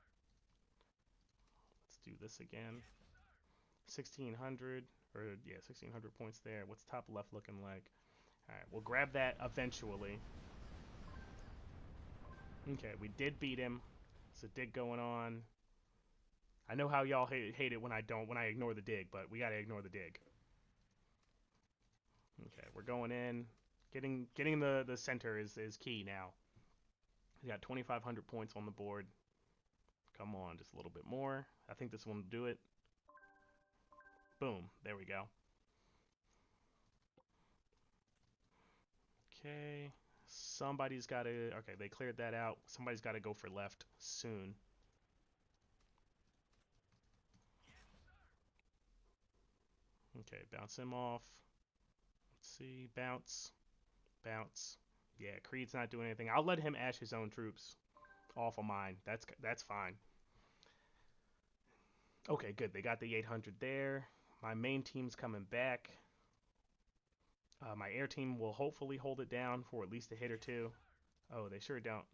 S1: Let's do this again. 1600 or yeah, 1600 points there. What's top left looking like? All right, we'll grab that eventually. Okay, we did beat him. There's a dig going on. I know how y'all hate it when I ignore the dig, but we gotta ignore the dig. Okay, we're going in. Getting the center is key now. We got 2,500 points on the board. Come on, just a little bit more. I think this one will do it. Boom, there we go. Okay, somebody's got to. Okay, they cleared that out. Somebody's got to go for left soon. Okay, bounce him off. Let's see, bounce, bounce. Yeah, Creed's not doing anything. I'll let him ash his own troops off of mine. That's fine. Okay, good. They got the 800 there. My main team's coming back. My air team will hopefully hold it down for at least a hit or two. Oh, they sure don't.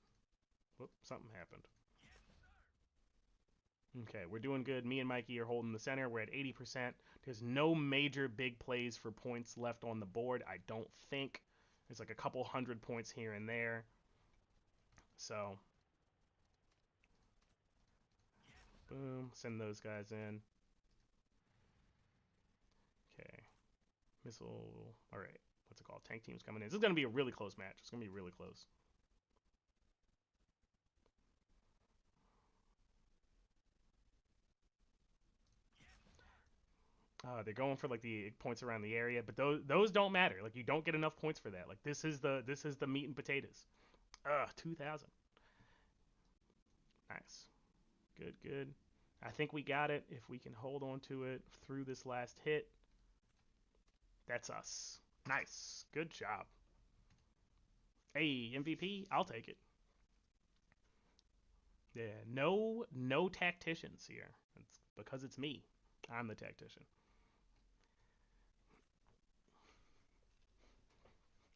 S1: Whoop, something happened. Okay, we're doing good. Me and Mikey are holding the center. We're at 80%. There's no major big plays for points left on the board, I don't think. There's like a couple hundred points here and there. So, Boom. Send those guys in. Okay. Missile. All right. What's it called? Tank teams coming in. This is going to be a really close match. It's going to be really close. They're going for like the points around the area, but those don't matter. Like you don't get enough points for that. Like this is the meat and potatoes. 2,000. Nice. Good, good. I think we got it. If we can hold on to it through this last hit, that's us. Nice. Good job. Hey, MVP, I'll take it. Yeah, no tacticians here. It's because it's me. I'm the tactician.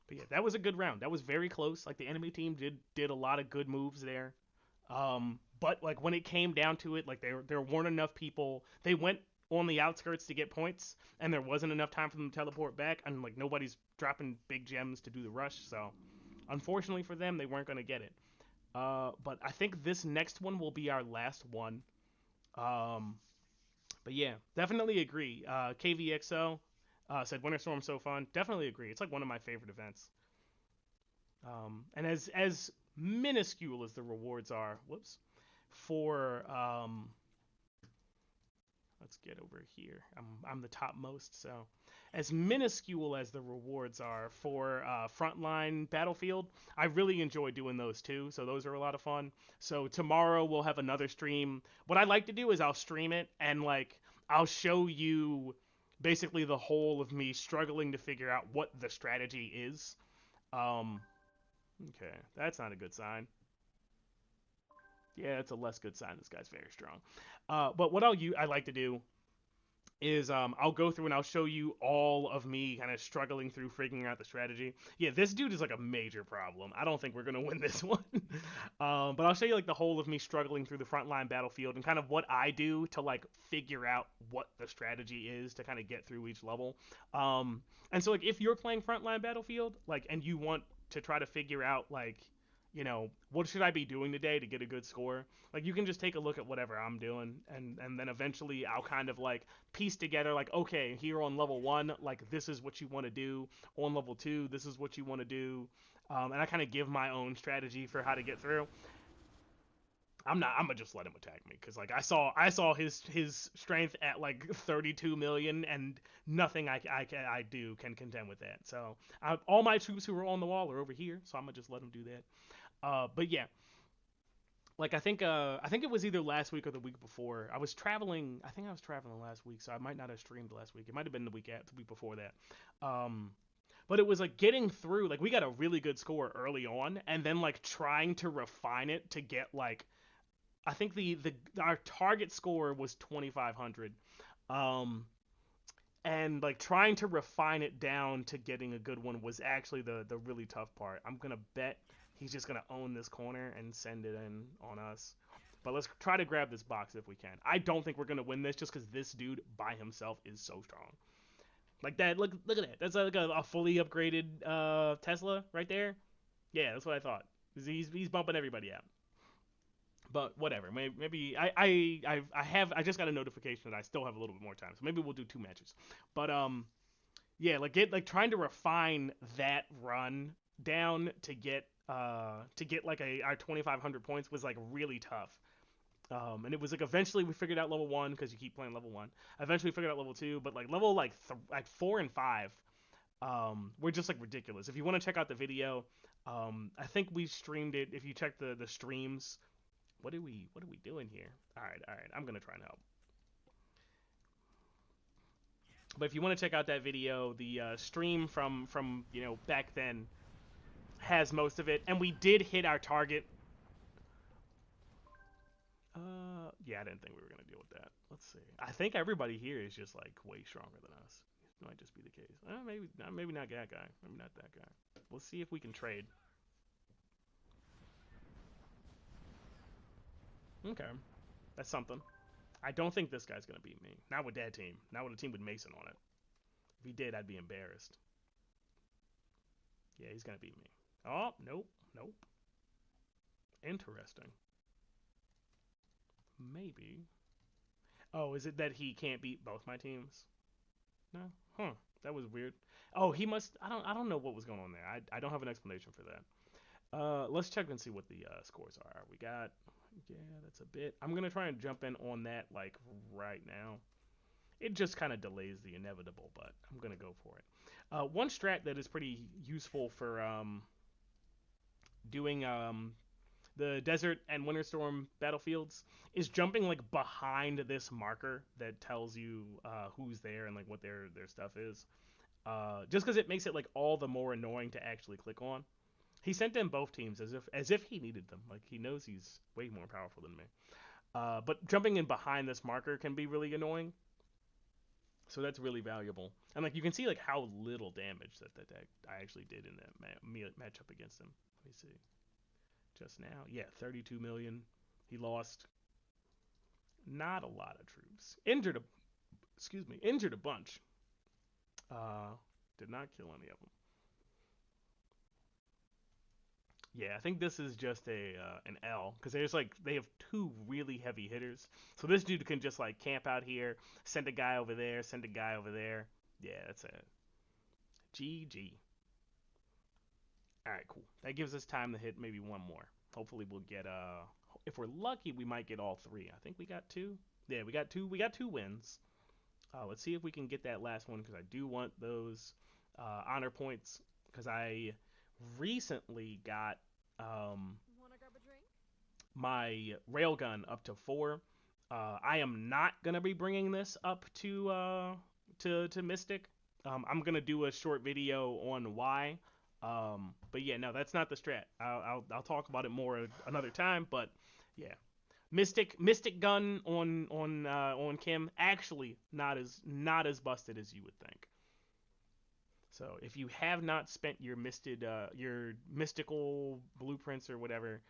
S1: But yeah, that was a good round. That was very close. Like the enemy team did a lot of good moves there. But like when it came down to it, like there weren't enough people. They went on the outskirts to get points, and there wasn't enough time for them to teleport back, and like nobody's dropping big gems to do the rush. So unfortunately for them, they weren't going to get it. But I think this next one will be our last one. Um, but yeah, definitely agree. KVXO said Winterstorm so fun. Definitely agree. It's like one of my favorite events. And as minuscule as the rewards are, whoops, for let's get over here. I'm the topmost, so as minuscule as the rewards are for frontline battlefield, I really enjoy doing those too. So those are a lot of fun. So tomorrow we'll have another stream. What I like to do is I'll stream it and like I'll show you basically the whole of me struggling to figure out what the strategy is. Um, okay, that's not a good sign. Yeah, it's a less good sign. This guy's very strong. But what I like to do is I'll go through and I'll show you all of me kind of struggling through figuring out the strategy. Yeah, this dude is like a major problem. I don't think we're gonna win this one. But I'll show you like the whole of me struggling through the frontline battlefield and kind of what I do to like figure out what the strategy is to kind of get through each level. And so like if you're playing frontline battlefield like and you want to try to figure out like what should I be doing today to get a good score? Like you can just take a look at whatever I'm doing and then eventually I'll kind of like piece together like okay, here on level 1, like this is what you want to do. On level 2, this is what you want to do. And I kind of give my own strategy for how to get through. I'm gonna just let him attack me because like I saw his strength at like 32 million and nothing I do can contend with that. So all my troops who are on the wall are over here, so I'm gonna just let him do that. But yeah, like I think it was either last week or the week before. I was traveling. I think I was traveling last week, so I might not have streamed last week. It might have been the week before that. Um, but it was like getting through. Like we got a really good score early on, and then like trying to refine it to get like I think the our target score was 2,500. Um, and like trying to refine it down to getting a good one was actually the really tough part. I'm gonna bet he's just gonna own this corner and send it in on us. But let's try to grab this box if we can. I don't think we're gonna win this just because this dude by himself is so strong. Like that. Look at that. That's like a fully upgraded Tesla right there. Yeah, that's what I thought. He's bumping everybody out. But whatever. Maybe I just got a notification that I still have a little bit more time, so maybe we'll do 2 matches. But yeah, like trying to refine that run down to get like our 2,500 points was like really tough. And it was like eventually we figured out level 1 because you keep playing level 1. Eventually we figured out level 2, but like level like 4 and 5 were just like ridiculous. If you want to check out the video, I think we streamed it. If you check the streams, what are we doing here? All right. I'm gonna try and help. But if you want to check out that video, the stream from back then has most of it, and we did hit our target. Yeah, I didn't think we were gonna deal with that. Let's see. I think everybody here is just like way stronger than us. It might just be the case. Maybe not that guy. Maybe not that guy. We'll see if we can trade. Okay, that's something. I don't think this guy's gonna beat me. Not with that team. Not with a team with Mason on it. If he did, I'd be embarrassed. Yeah, he's gonna beat me. Oh, nope, nope. Interesting. Maybe. Oh, is it that he can't beat both my teams? No. Huh. That was weird. Oh, he must. I don't know what was going on there. I don't have an explanation for that. Let's check and see what the scores are. We got. Yeah, that's a bit. I'm gonna try and jump in on that like right now. It just kind of delays the inevitable, but I'm gonna go for it. One strat that is pretty useful for doing the desert and Winterstorm battlefields is jumping like behind this marker that tells you who's there and like what their stuff is. Just because it makes it like all the more annoying to actually click on. He sent in both teams as if he needed them. Like he knows he's way more powerful than me. But jumping in behind this marker can be really annoying. So that's really valuable. And like you can see like how little damage that I actually did in that matchup against him. Let me see. Just now, yeah, 32 million. He lost not a lot of troops. Injured a bunch. Uh, did not kill any of them. Yeah, I think this is just a an L because there's like they have two really heavy hitters. So this dude can just like camp out here, send a guy over there, send a guy over there. Yeah, that's it. GG. All right, cool. That gives us time to hit maybe one more. Hopefully we'll get if we're lucky we might get all three. I think we got two. Yeah, we got two. We got two wins. Let's see if we can get that last one because I do want those honor points because I recently got my railgun up to 4. I am not gonna be bringing this up to Mystic. I'm gonna do a short video on why. But yeah, no, that's not the strat. I'll talk about it more another time. But yeah, Mystic gun on Kim actually not as busted as you would think. So if you have not spent your mystical blueprints or whatever,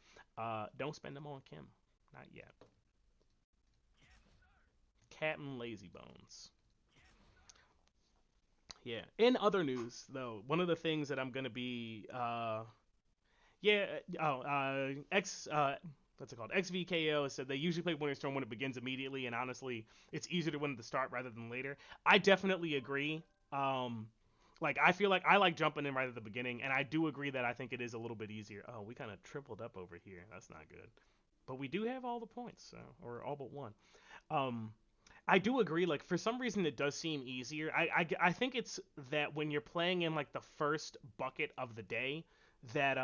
S1: don't spend them on Kim. Not yet. Captain Lazy Bones. Yeah. In other news, though, one of the things that I'm gonna be yeah X what's it called? XVKO said they usually play Winterstorm when it begins immediately, and honestly, it's easier to win at the start rather than later. I definitely agree. Like I feel like I like jumping in right at the beginning, and I do agree that I think it is a little bit easier. Oh, we kind of tripled up over here. That's not good. But we do have all the points, so, or all but one. Um, I do agree. Like for some reason, it does seem easier. I think it's that when you're playing in like the first bucket of the day, that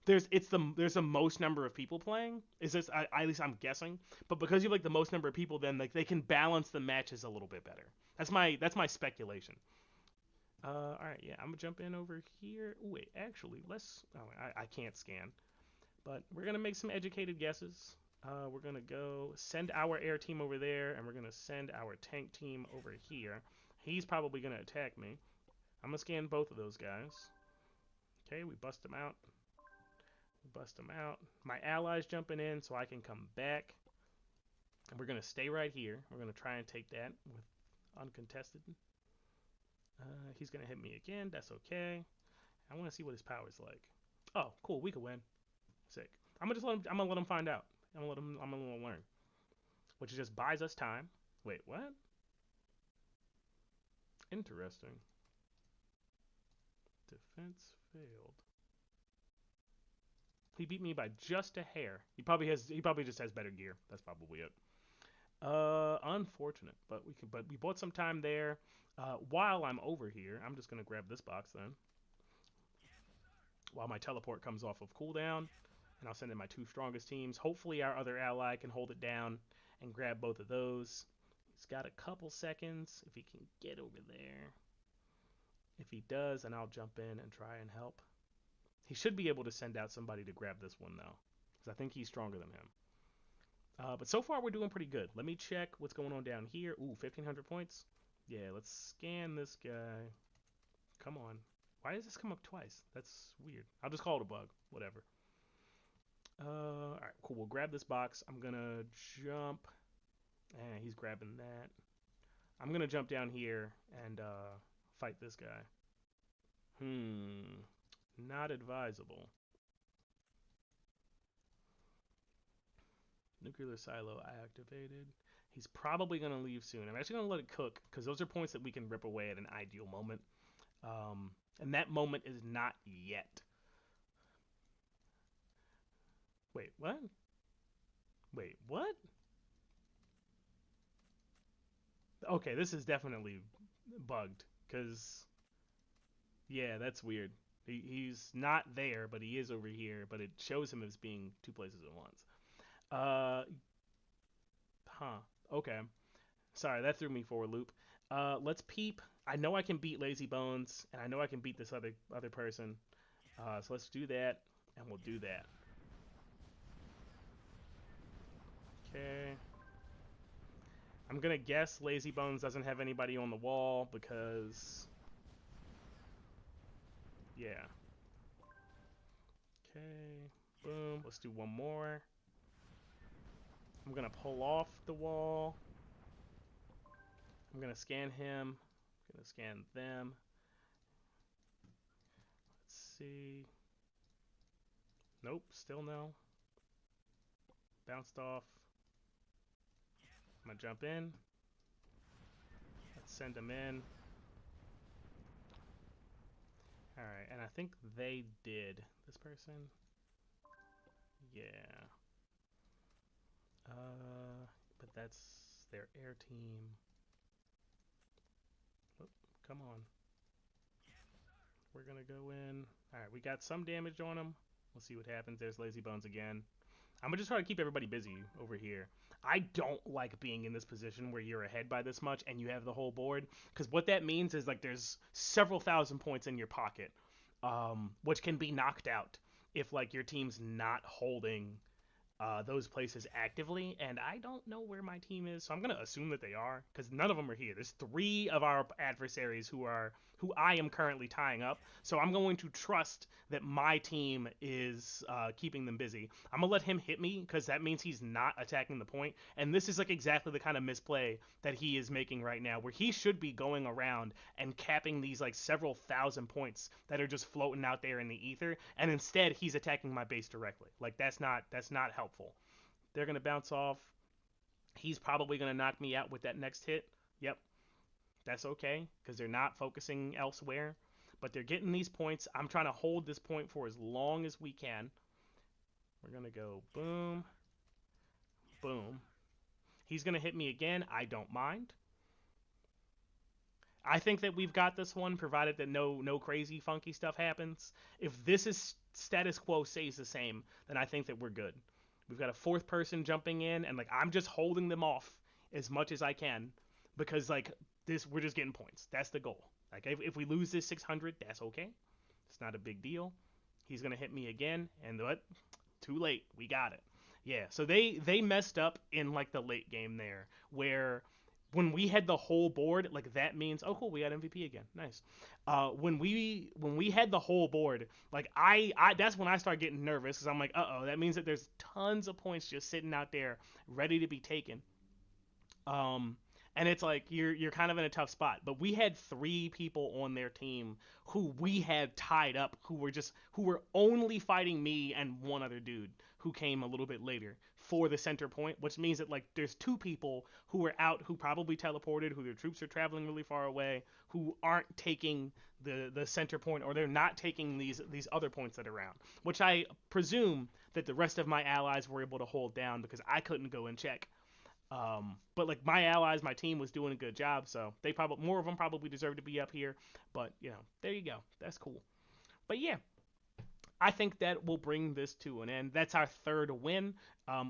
S1: there's the most number of people playing. Is this at least I'm guessing? But because you have like the most number of people, then like they can balance the matches a little bit better. That's my speculation. All right, yeah, I'm gonna jump in over here. Ooh, wait, actually, let's. Oh, I can't scan, but we're gonna make some educated guesses. We're gonna go send our air team over there, and we're gonna send our tank team over here. He's probably gonna attack me. I'm gonna scan both of those guys. Okay, we bust them out. Bust them out. My allies jumping in, so I can come back. And we're gonna stay right here. We're gonna try and take that with uncontested. He's gonna hit me again. That's okay. I want to see what his power's like. Oh, cool. We could win. Sick. I'm gonna let him find out. I'm gonna let him learn. Which just buys us time. Wait, what? Interesting. Defense failed. He beat me by just a hair. He probably just has better gear. That's probably it. Unfortunate, but we bought some time there. While I'm over here, I'm just gonna grab this box then. While my teleport comes off of cooldown, and I'll send in my two strongest teams. Hopefully our other ally can hold it down and grab both of those. He's got a couple seconds if he can get over there. If he does, then I'll jump in and try and help. He should be able to send out somebody to grab this one though, because I think he's stronger than him. But so far we're doing pretty good. Let me check what's going on down here. Ooh, 1,500 points. Yeah, let's scan this guy. Come on. Why does this come up twice? That's weird. I'll just call it a bug. Whatever. Alright, cool. We'll grab this box. I'm gonna jump. He's grabbing that. I'm gonna jump down here and fight this guy. Not advisable. Nuclear silo activated. He's probably going to leave soon. I'm actually going to let it cook because those are points that we can rip away at an ideal moment. And that moment is not yet. Wait, what? Wait, what? Okay, this is definitely bugged because yeah, that's weird. He's not there, but he is over here. But it shows him as being two places at once. Uh, huh. Okay. Sorry, that threw me for a loop. Let's peep. I know I can beat Lazy Bones, and I know I can beat this other person. So let's do that, and we'll do that. Okay. I'm gonna guess Lazy Bones doesn't have anybody on the wall because yeah. Okay. Boom. Let's do one more. I'm gonna pull off the wall. I'm gonna scan him. I'm gonna scan them. Let's see. Nope, still no. Bounced off. I'm gonna jump in. Let's send him in. Alright, and I think they did. This person? Yeah. But that's their air team. Oh, come on. We're gonna go in. Alright, we got some damage on him. We'll see what happens. There's Lazy Bones again. I'm gonna just try to keep everybody busy over here. I don't like being in this position where you're ahead by this much and you have the whole board, because what that means is like there's several thousand points in your pocket, which can be knocked out if like your team's not holding those places actively, and I don't know where my team is, so I'm gonna assume that they are, because none of them are here. There's three of our adversaries who I am currently tying up, so I'm going to trust that my team is keeping them busy. I'm gonna let him hit me because that means he's not attacking the point, and this is like exactly the kind of misplay that he is making right now, where he should be going around and capping these like several thousand points that are just floating out there in the ether, and instead he's attacking my base directly. Like that's not helpful. They're gonna bounce off. He's probably gonna knock me out with that next hit. Yep, that's okay because they're not focusing elsewhere, but they're getting these points. I'm trying to hold this point for as long as we can. We're gonna go boom, boom. He's gonna hit me again. I don't mind. I think that we've got this one, provided that no crazy funky stuff happens. If this is status quo stays the same, then I think that we're good. We've got a fourth person jumping in, and like I'm just holding them off as much as I can, because like this we're just getting points. That's the goal. Like if we lose this 600, that's okay. It's not a big deal. He's gonna hit me again, and what? Too late. We got it. Yeah. So they messed up in like the late game there, where when we had the whole board, like that means oh cool, we got MVP again. Nice. When we had the whole board, like I that's when I start getting nervous because I'm like, uh oh, that means that there's tons of points just sitting out there ready to be taken. Um, and it's like you're kind of in a tough spot. But we had three people on their team who we had tied up, who were only fighting me and one other dude who came a little bit later for the center point, which means that like there's two people who are out who probably teleported, who their troops are traveling really far away, who aren't taking the center point, or they're not taking these other points that are around, which I presume that the rest of my allies were able to hold down because I couldn't go and check. But like my allies, my team was doing a good job, so they probably more of them probably deserve to be up here. But you know, there you go. That's cool. But yeah, I think that will bring this to an end. That's our third win.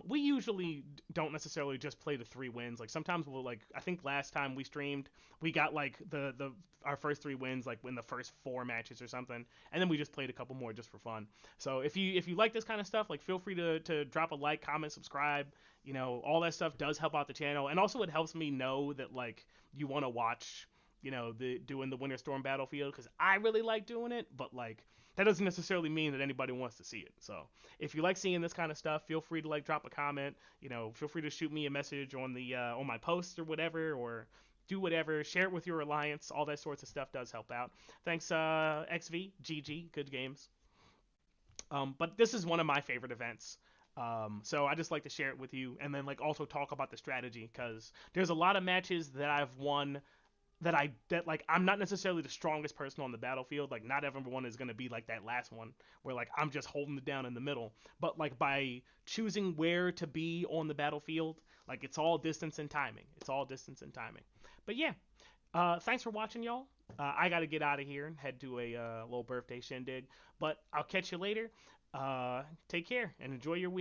S1: We usually don't necessarily just play the three wins. Like sometimes we'll like I think last time we streamed, we got like the our first three wins like in the first four matches or something, and then we just played a couple more just for fun. So if you like this kind of stuff, like feel free to drop a like, comment, subscribe. You know, all that stuff does help out the channel, and also it helps me know that like you want to watch. You know, doing the Winterstorm battlefield because I really like doing it, but like that doesn't necessarily mean that anybody wants to see it. So if you like seeing this kind of stuff, feel free to like drop a comment. You know, feel free to shoot me a message on my posts or whatever, or do whatever. Share it with your alliance. All that sorts of stuff does help out. Thanks, XV, GG, good games. But this is one of my favorite events. So I just like to share it with you, and then like also talk about the strategy because there's a lot of matches that I've won that like I'm not necessarily the strongest person on the battlefield. Like not everyone is gonna be like that last one where like I'm just holding it down in the middle. But like by choosing where to be on the battlefield, like it's all distance and timing. It's all distance and timing. But yeah, thanks for watching, y'all. I got to get out of here and head to a little birthday shindig. But I'll catch you later. Take care and enjoy your week.